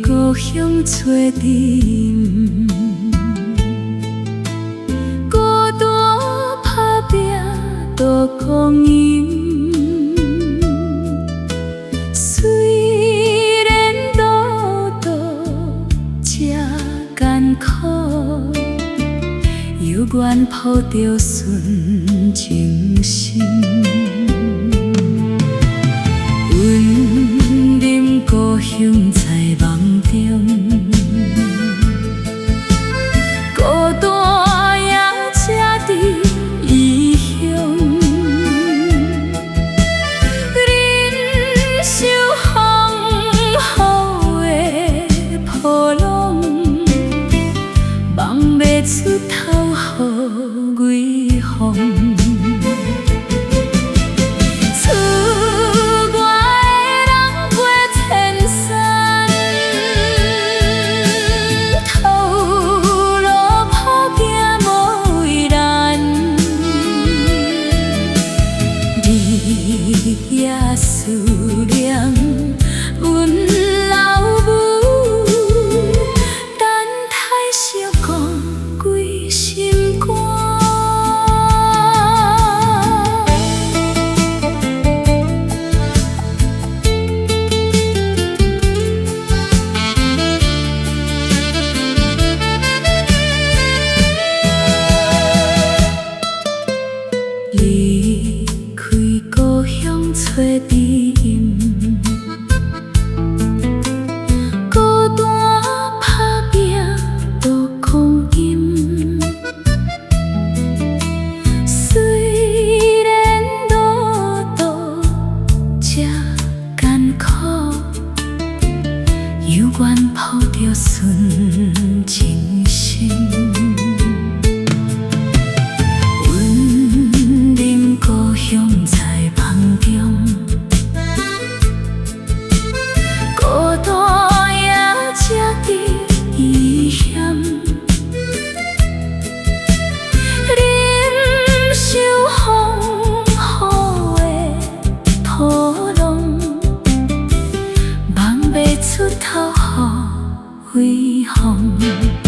故乡找知音，孤单打拚度光阴。虽然路途这艰苦，犹原抱着纯情心。云林故乡在梦中，孤单影隻佇異鄉。忍受風雨的波浪，望袂出頭予微風。日夜思念阮老母，等待成功慰心肝。离开故乡找知音，孤单打拚度光阴。虽然路途这艰苦，犹原抱着纯情心。故乡在梦中，孤单影隻佇異鄉。忍受風雨的波浪，望袂出頭予微風。